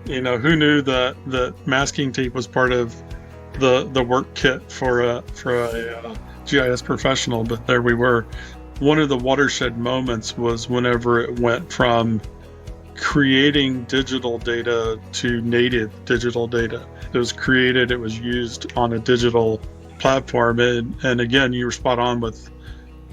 Who knew that masking tape was part of the work kit for a GIS professional? But there we were. One of the watershed moments was whenever it went from creating digital data to native digital data. It was created, it was used on a digital platform. And again, you were spot on with,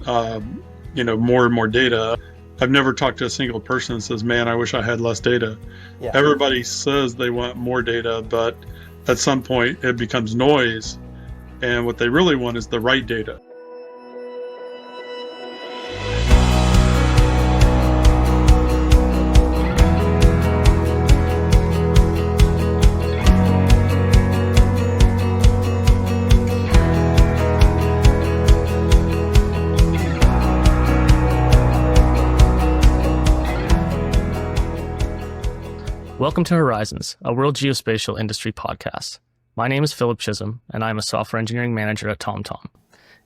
more and more data. I've never talked to a single person that says, man, I wish I had less data. Yeah. Everybody says they want more data, but at some point it becomes noise. And what they really want is the right data. Welcome to Horizons, a world geospatial industry podcast. My name is Philip Chisholm, and I'm a software engineering manager at TomTom.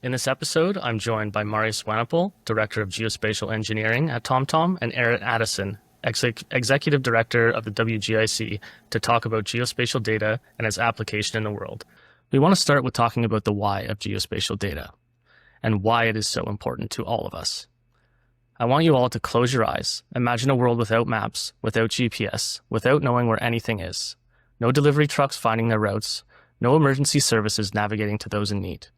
In this episode, I'm joined by Marius Swanepoel, Director of Geospatial Engineering at TomTom, and Aaron Addison, Executive Director of the WGIC, to talk about geospatial data and its application in the world. We want to start with talking about the why of geospatial data and why it is so important to all of us. I want you all to close your eyes. Imagine a world without maps, without GPS, without knowing where anything is. No delivery trucks finding their routes, no emergency services navigating to those in need,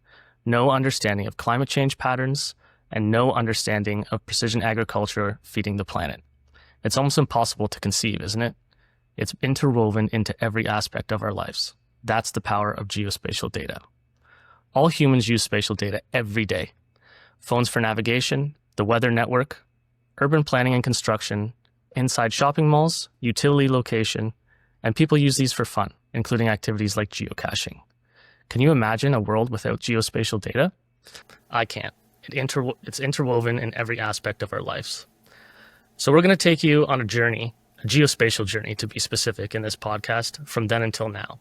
no understanding of climate change patterns, and no understanding of precision agriculture feeding the planet. It's almost impossible to conceive, isn't it? It's interwoven into every aspect of our lives. That's the power of geospatial data. All humans use spatial data every day. Phones for navigation, the weather network, urban planning and construction, inside shopping malls, utility location, and people use these for fun, including activities like geocaching. Can you imagine a world without geospatial data? I can't. It's interwoven in every aspect of our lives. So we're going to take you on a journey, a geospatial journey to be specific in this podcast from then until now.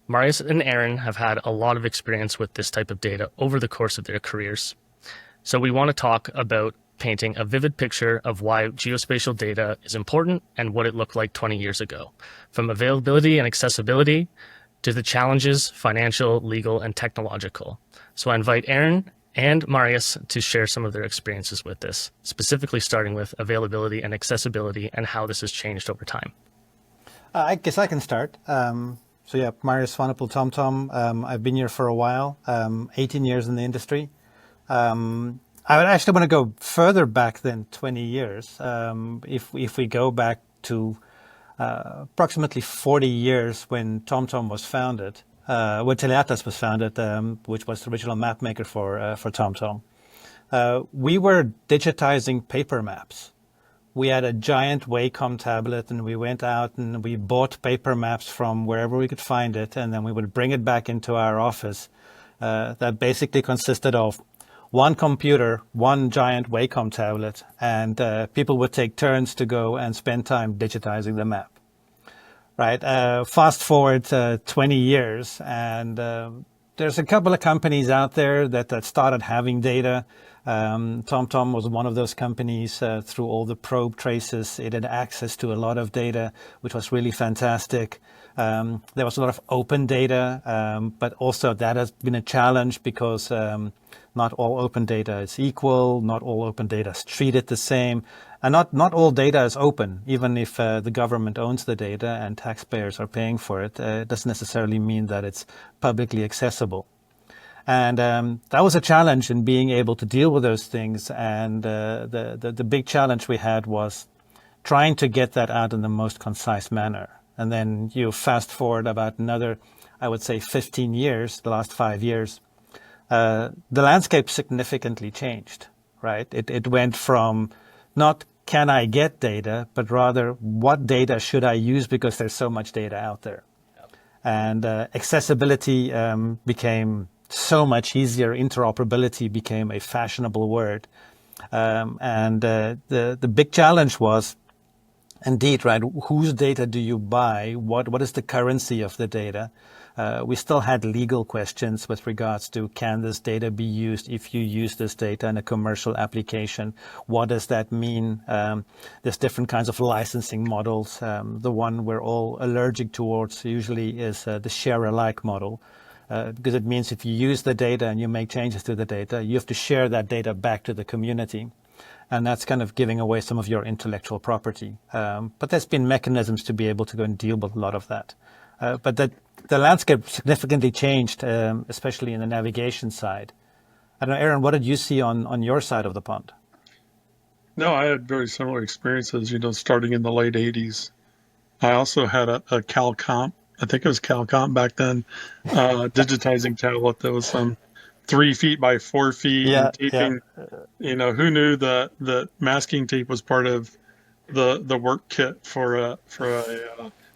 Marius and Aaron have had a lot of experience with this type of data over the course of their careers. So we want to talk about painting a vivid picture of why geospatial data is important and what it looked like 20 years ago, from availability and accessibility to the challenges, financial, legal, and technological. So I invite Aaron and Marius to share some of their experiences with this, specifically starting with availability and accessibility and how this has changed over time. I guess I can start. Marius Swanepoel, TomTom. I've been here for a while, 18 years in the industry. I would actually want to go further back than 20 years. If we go back to approximately 40 years when TomTom was founded, when Teleatlas was founded, which was the original map maker for TomTom, we were digitizing paper maps. We had a giant Wacom tablet, and we went out and we bought paper maps from wherever we could find it, and then we would bring it back into our office. That basically consisted of one computer, one giant Wacom tablet, and people would take turns to go and spend time digitizing the map. Right. Fast forward 20 years, and there's a couple of companies out there that started having data. TomTom was one of those companies. Through all the probe traces, it had access to a lot of data, which was really fantastic. There was a lot of open data, but also that has been a challenge because not all open data is equal, not all open data is treated the same, and not all data is open. Even if the government owns the data and taxpayers are paying for it, it doesn't necessarily mean that it's publicly accessible. And that was a challenge in being able to deal with those things. And the big challenge we had was trying to get that out in the most concise manner. And then you fast forward about another, I would say 15 years, the last 5 years, the landscape significantly changed, right? It went from not can I get data, but rather what data should I use because there's so much data out there. Yep. And accessibility became so much easier. Interoperability became a fashionable word. The big challenge was Indeed, right. Whose data do you buy? What is the currency of the data? We still had legal questions with regards to, can this data be used if you use this data in a commercial application? What does that mean? There's different kinds of licensing models. The one we're all allergic towards usually is the share alike model. Because it means if you use the data and you make changes to the data, you have to share that data back to the community. And that's kind of giving away some of your intellectual property. But there's been mechanisms to be able to go and deal with a lot of that. But the landscape significantly changed, especially in the navigation side. I don't know, Aaron, what did you see on your side of the pond? No, I had very similar experiences, starting in the late 80s. I also had a CalComp, I think it was CalComp back then, digitizing tablet that was some 3 feet by 4 feet Yeah, and yeah. taping. Who knew that masking tape was part of the work kit for a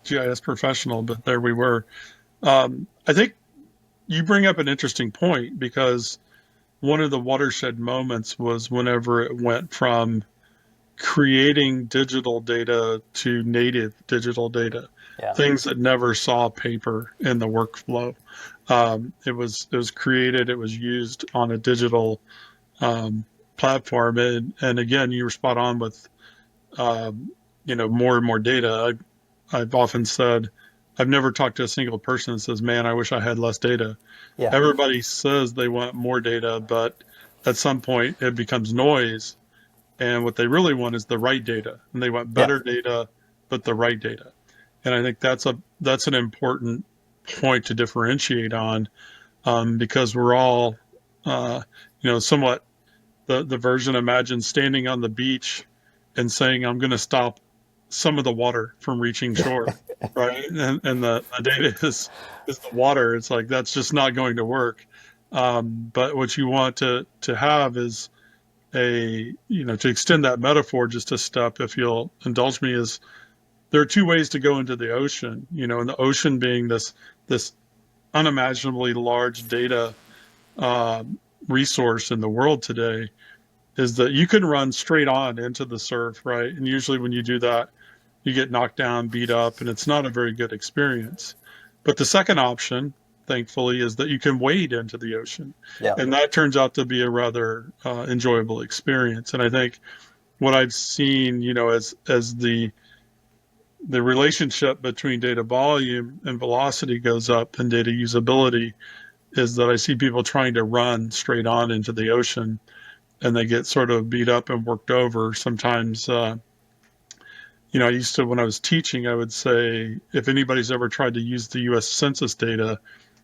GIS professional? But there we were. I think you bring up an interesting point, because one of the watershed moments was whenever it went from creating digital data to native digital data, Yeah. things that never saw paper in the workflow. It was created, it was used on a digital platform, and again, you were spot on with more and more data. I've often said I've never talked to a single person that says, "Man, I wish I had less data." Yeah. Everybody says they want more data, but at some point it becomes noise. And what they really want is the right data, and they want Yeah. better data, but the right data. And I think that's an important point to differentiate on, because we're all, somewhat the version. Imagine standing on the beach and saying, "I'm going to stop some of the water from reaching shore," right? And the data is the water. It's like that's just not going to work. But what you want to have is to extend that metaphor just a step, if you'll indulge me, is there are two ways to go into the ocean, and the ocean being this unimaginably large data resource in the world today, is that you can run straight on into the surf, right? And usually when you do that, you get knocked down, beat up, and it's not a very good experience. But the second option, thankfully, is that you can wade into the ocean. Yeah. And that turns out to be a rather enjoyable experience. And I think what I've seen, as the relationship between data volume and velocity goes up and data usability, is that I see people trying to run straight on into the ocean, and they get sort of beat up and worked over. Sometimes, I used to, when I was teaching, I would say, if anybody's ever tried to use the U.S. Census data,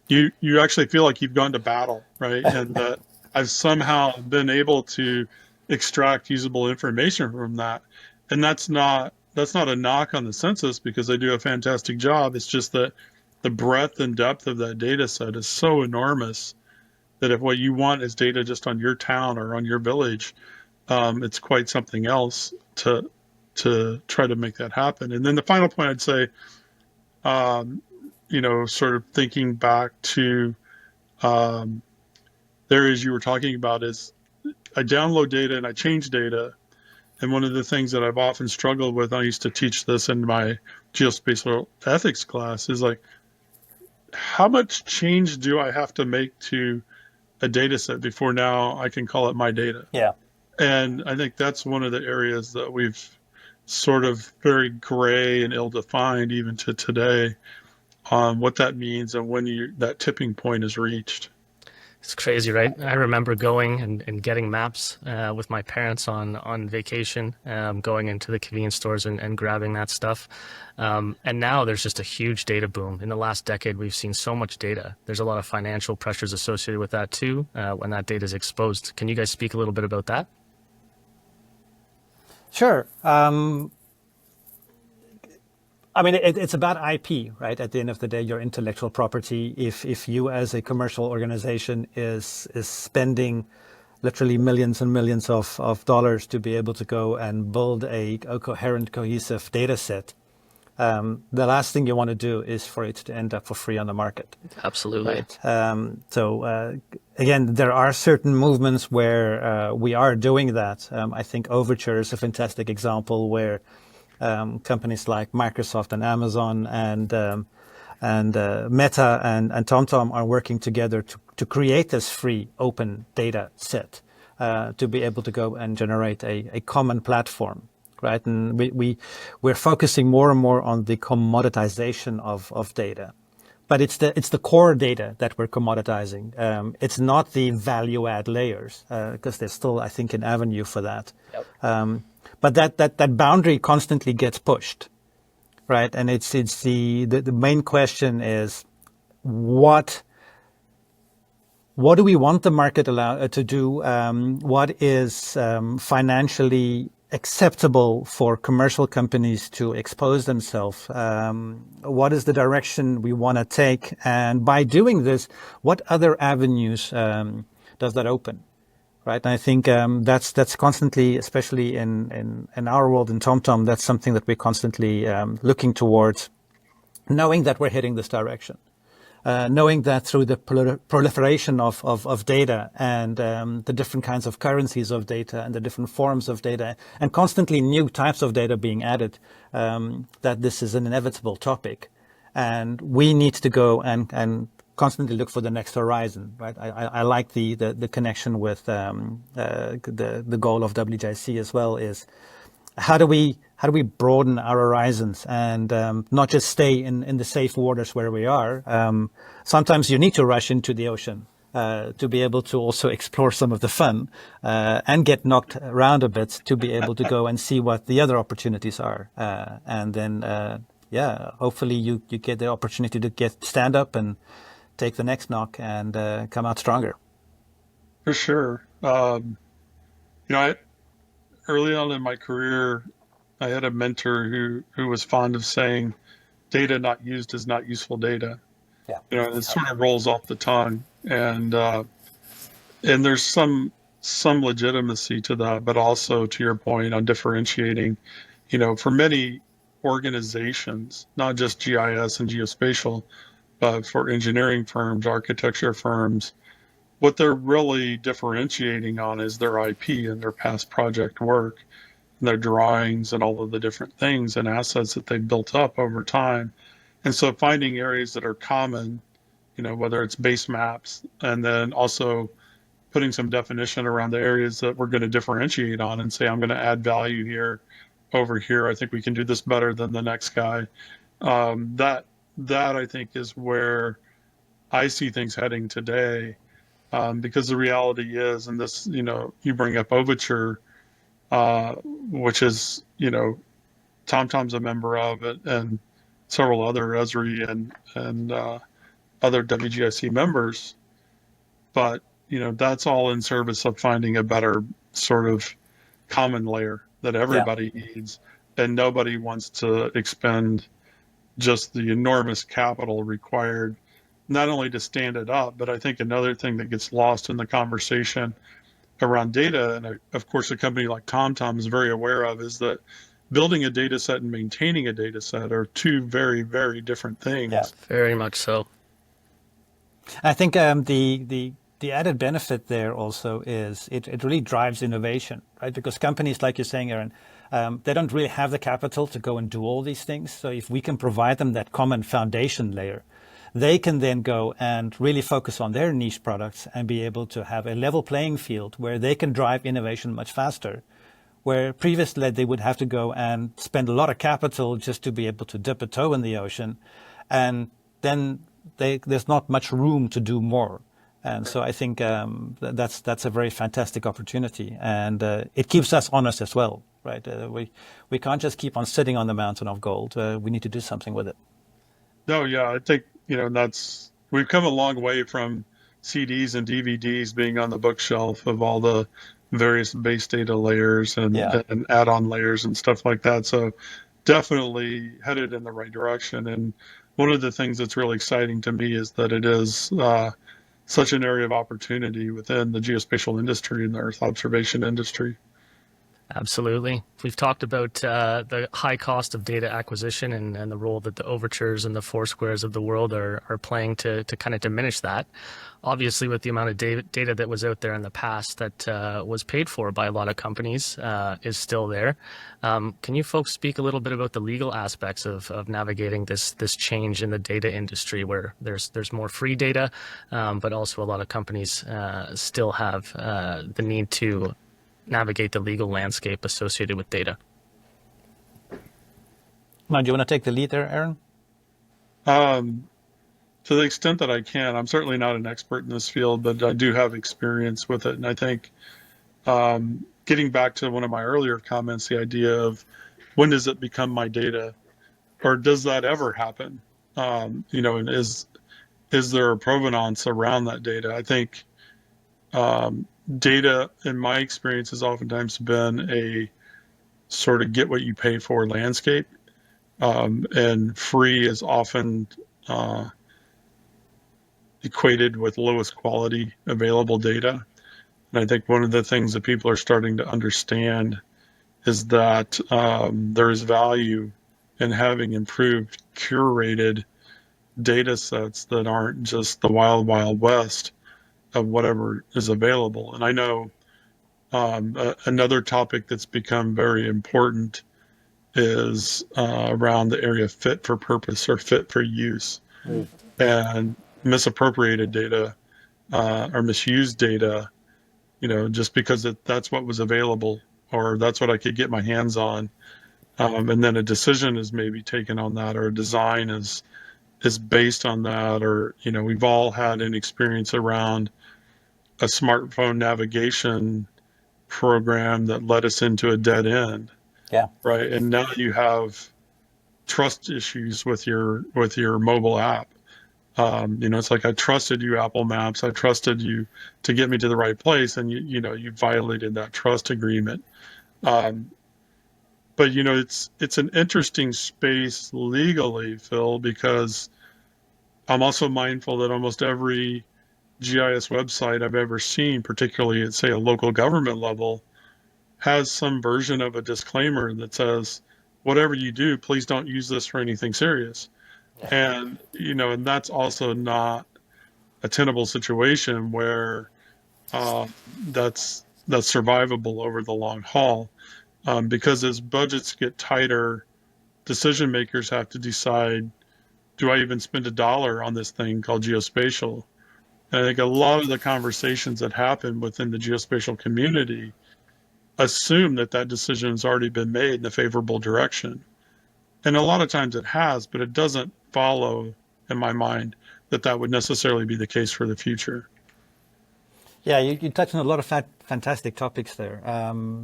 you actually feel like you've gone to battle, right? And that I've somehow been able to extract usable information from that. And that's not a knock on the census, because they do a fantastic job. It's just that the breadth and depth of that data set is so enormous that if what you want is data just on your town or on your village, it's quite something else to try to make that happen. And then the final point I'd say, sort of thinking back to areas you were talking about, is I download data and I change data. And one of the things that I've often struggled with, I used to teach this in my geospatial ethics class, is like, how much change do I have to make to a data set before now I can call it my data? Yeah. And I think that's one of the areas that we've sort of very gray and ill-defined even to today on what that means and when that tipping point is reached. It's crazy, right? I remember going and getting maps with my parents on vacation, going into the convenience stores and grabbing that stuff. And now there's just a huge data boom. In the last decade, we've seen so much data. There's a lot of financial pressures associated with that too, when that data is exposed. Can you guys speak a little bit about that? Sure. I mean, it's about IP, right? At the end of the day, your intellectual property. If you, as a commercial organization, is spending literally millions and millions of dollars to be able to go and build a coherent, cohesive data set, the last thing you want to do is for it to end up for free on the market. Absolutely. Right. Again, there are certain movements where we are doing that. I think Overture is a fantastic example where companies like Microsoft and Amazon and Meta and TomTom are working together to create this free open data set to be able to go and generate a common platform, right? And we're focusing more and more on the commoditization of data. But it's the core data that we're commoditizing. It's not the value add layers, because there's still, I think, an avenue for that. Yep. But that boundary constantly gets pushed, right? And it's the main question is what do we want the market to do? What is financially acceptable for commercial companies to expose themselves? What is the direction we want to take? And by doing this, what other avenues does that open? Right. And I think that's constantly, especially in our world in TomTom, that's something that we're constantly looking towards, knowing that we're heading this direction. Knowing that through the proliferation of data and the different kinds of currencies of data and the different forms of data and constantly new types of data being added, that this is an inevitable topic. And we need to go and constantly look for the next horizon, right? I like the connection with the goal of WGIC as well is how do we broaden our horizons and not just stay in the safe waters where we are. Sometimes you need to rush into the ocean to be able to also explore some of the fun and get knocked around a bit to be able to go and see what the other opportunities are. And then, hopefully you get the opportunity to stand up and take the next knock and come out stronger. For sure. Early on in my career, I had a mentor who was fond of saying, "Data not used is not useful data." Yeah. It sort of rolls off the tongue, and there's some legitimacy to that, but also to your point on differentiating. For many organizations, not just GIS and geospatial, but for engineering firms, architecture firms, what they're really differentiating on is their IP and their past project work, and their drawings and all of the different things and assets that they've built up over time. And so finding areas that are common, whether it's base maps, and then also putting some definition around the areas that we're going to differentiate on and say, I'm going to add value here, over here. I think we can do this better than the next guy. That I think is where I see things heading today. Because the reality is, and this, you bring up Overture, which is, TomTom's a member of it, and several other Esri and other WGIC members. But, that's all in service of finding a better sort of common layer that everybody needs. And nobody wants to expend just the enormous capital required not only to stand it up, but I think another thing that gets lost in the conversation around data, and of course a company like TomTom is very aware of, is that building a data set and maintaining a data set are two very, very different things. Yeah, very much so. I think the added benefit there also is it really drives innovation, right? Because companies, like you're saying, Aaron, they don't really have the capital to go and do all these things. So if we can provide them that common foundation layer, they can then go and really focus on their niche products and be able to have a level playing field where they can drive innovation much faster. Where previously they would have to go and spend a lot of capital just to be able to dip a toe in the ocean. And then there's not much room to do more. And so I think that's a very fantastic opportunity. And it keeps us honest as well, right? We can't just keep on sitting on the mountain of gold. We need to do something with it. No, yeah, I think, we've come a long way from CDs and DVDs being on the bookshelf of all the various base data layers and add-on layers and stuff like that. So definitely headed in the right direction. And one of the things that's really exciting to me is that it is such an area of opportunity within the geospatial industry and the Earth observation industry. Absolutely. We've talked about the high cost of data acquisition and the role that the Overtures and the Foursquares of the world are playing to kind of diminish that. Obviously, with the amount of data that was out there in the past that was paid for by a lot of companies is still there. Can you folks speak a little bit about the legal aspects of navigating this change in the data industry where there's more free data, but also a lot of companies still have the need to navigate the legal landscape associated with data? Now, do you want to take the lead there, Aaron? To the extent that I can, I'm certainly not an expert in this field, but I do have experience with it. And I think getting back to one of my earlier comments, the idea of when does it become my data, or does that ever happen? And is there a provenance around that data? I think data, in my experience, has oftentimes been a sort of get what you pay for landscape, and free is often equated with lowest quality available data. And I think one of the things that people are starting to understand is that there is value in having improved, curated data sets that aren't just the wild, wild west of whatever is available. And I know another topic that's become very important is around the area of fit for purpose or fit for use. And misappropriated data or misused data, just because that's what was available or that's what I could get my hands on. And then a decision is maybe taken on that, or a design is based on that, or, we've all had an experience around a smartphone navigation program that led us into a dead end. Yeah. Right. And now you have trust issues with your mobile app. It's like, I trusted you, Apple Maps. I trusted you to get me to the right place, and you violated that trust agreement. But it's an interesting space legally, Phil, because I'm also mindful that almost every GIS website I've ever seen, particularly at, say, a local government level, has some version of a disclaimer that says, whatever you do, please don't use this for anything serious. And, and that's also not a tenable situation where that's survivable over the long haul. Because as budgets get tighter, decision makers have to decide, do I even spend $1 on this thing called geospatial? And I think a lot of the conversations that happen within the geospatial community assume that decision has already been made in a favorable direction. And a lot of times it has, but it doesn't follow, in my mind, that would necessarily be the case for the future. Yeah, you touched on a lot of fantastic topics there.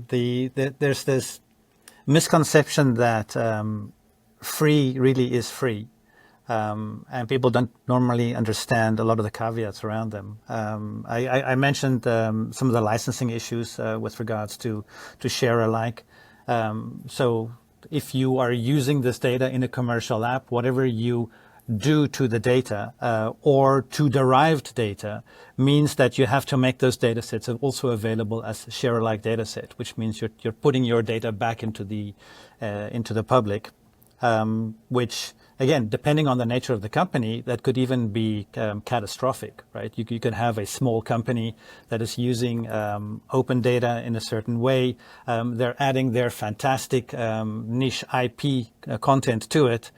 There's this misconception that free really is free. And people don't normally understand a lot of the caveats around them. I mentioned some of the licensing issues with regards to share alike. So if you are using this data in a commercial app, whatever you do to the data or to derived data means that you have to make those data sets also available as a share alike data set, which means you're putting your data back into the public, which, again, depending on the nature of the company, that could even be catastrophic, right? You could have a small company that is using open data in a certain way. They're adding their fantastic niche IP content to it.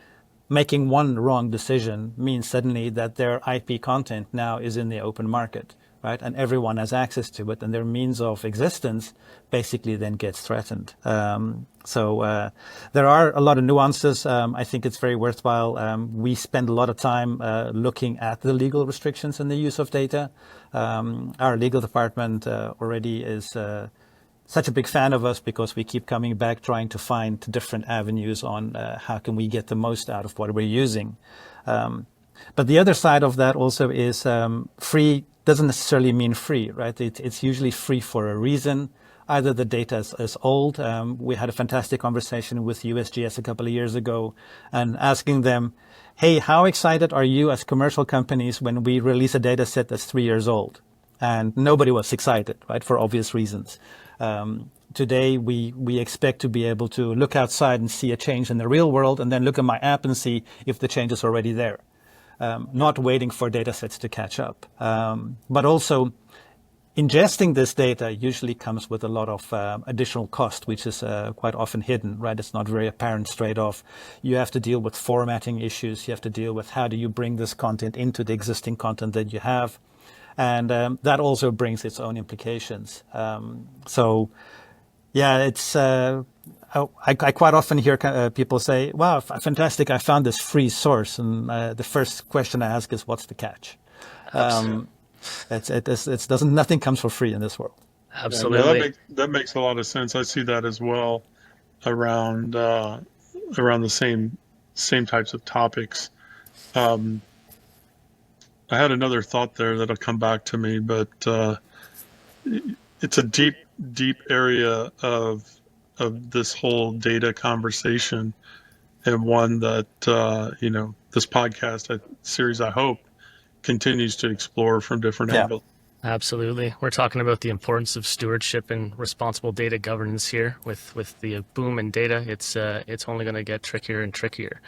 Making one wrong decision means suddenly that their IP content now is in the open market, right? And everyone has access to it, and their means of existence basically then gets threatened. So there are a lot of nuances. I think it's very worthwhile. We spend a lot of time looking at the legal restrictions in the use of data. Our legal department already is such a big fan of us because we keep coming back trying to find different avenues on how can we get the most out of what we're using. But the other side of that also is free doesn't necessarily mean free, right? It's usually free for a reason. Either the data is old. We had a fantastic conversation with USGS a couple of years ago and asking them, hey, how excited are you as commercial companies when we release a data set that's 3 years old? And nobody was excited, right, for obvious reasons. Today, we expect to be able to look outside and see a change in the real world, and then look at my app and see if the change is already there. Not waiting for data sets to catch up. But also, ingesting this data usually comes with a lot of additional cost, which is quite often hidden, right? It's not very apparent straight off. You have to deal with formatting issues. You have to deal with how do you bring this content into the existing content that you have. And that also brings its own implications. It's... I quite often hear people say, wow, fantastic, I found this free source. And the first question I ask is, what's the catch? Nothing comes for free in this world. Absolutely. Yeah, that makes a lot of sense. I see that as well around the same types of topics. I had another thought there that'll come back to me, but it's a deep area of this whole data conversation, and one that this podcast series, I hope, continues to explore from different angles. Absolutely. We're talking about the importance of stewardship and responsible data governance here. With the boom in data, it's only going to get trickier and trickier.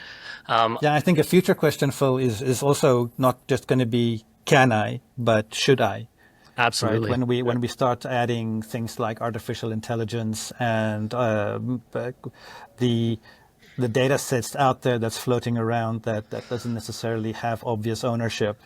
I think a future question, Phil, is also not just going to be can I, but should I? Absolutely. Right? When we start adding things like artificial intelligence and the data sets out there that's floating around that doesn't necessarily have obvious ownership.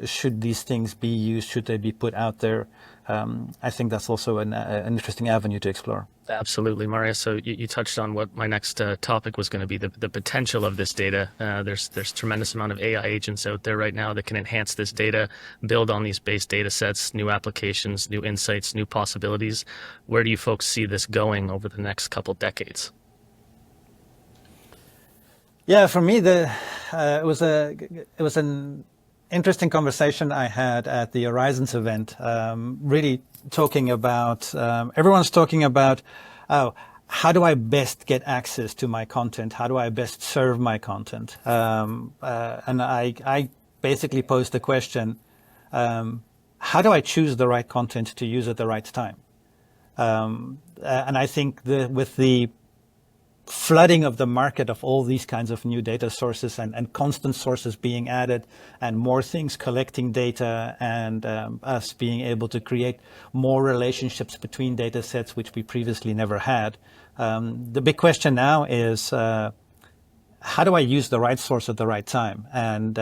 Should these things be used? Should they be put out there? I think that's also an interesting avenue to explore. Absolutely, Marius. So you touched on what my next topic was going to be, the potential of this data. There's tremendous amount of AI agents out there right now that can enhance this data, build on these base data sets, new applications, new insights, new possibilities. Where do you folks see this going over the next couple decades? Yeah, for me, it was an interesting conversation I had at the Horizons event. Really talking about everyone's talking about how do I best get access to my content? How do I best serve my content? And I basically posed the question: how do I choose the right content to use at the right time? And I think with the flooding of the market of all these kinds of new data sources and constant sources being added and more things collecting data and us being able to create more relationships between data sets which we previously never had. The big question now is how do I use the right source at the right time? And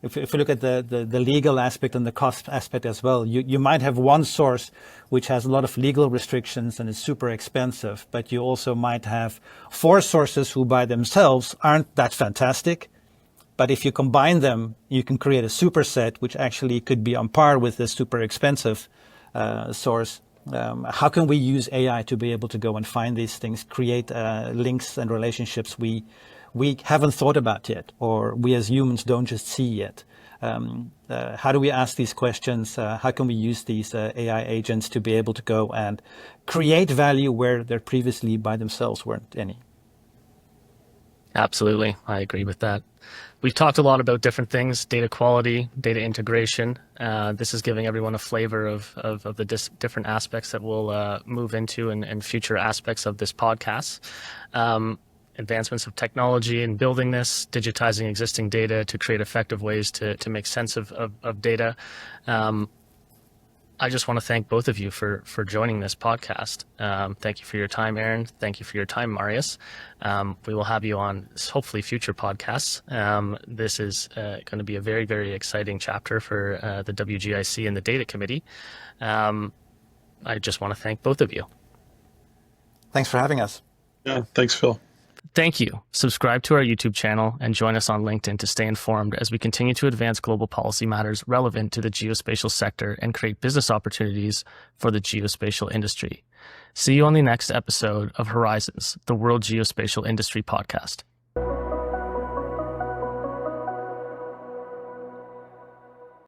if you look at the legal aspect and the cost aspect as well, you might have one source which has a lot of legal restrictions and is super expensive, but you also might have four sources who by themselves aren't that fantastic. But if you combine them, you can create a superset which actually could be on par with this super expensive source. How can we use AI to be able to go and find these things, create links and relationships we haven't thought about yet, or we as humans don't just see yet? How do we ask these questions? How can we use these AI agents to be able to go and create value where there previously by themselves weren't any? Absolutely. I agree with that. We've talked a lot about different things: data quality, data integration. This is giving everyone a flavor of the different aspects that we'll move into and future aspects of this podcast. Advancements of technology in building this, digitizing existing data to create effective ways to make sense of data. I just want to thank both of you for joining this podcast. Thank you for your time, Aaron. Thank you for your time, Marius. We will have you on hopefully future podcasts. This is going to be a very, very exciting chapter for the WGIC and the Data Committee. I just want to thank both of you. Thanks for having us. Yeah, thanks, Phil. Thank you. Subscribe to our YouTube channel and join us on LinkedIn to stay informed as we continue to advance global policy matters relevant to the geospatial sector and create business opportunities for the geospatial industry. See you on the next episode of Horizons, the World Geospatial Industry Podcast.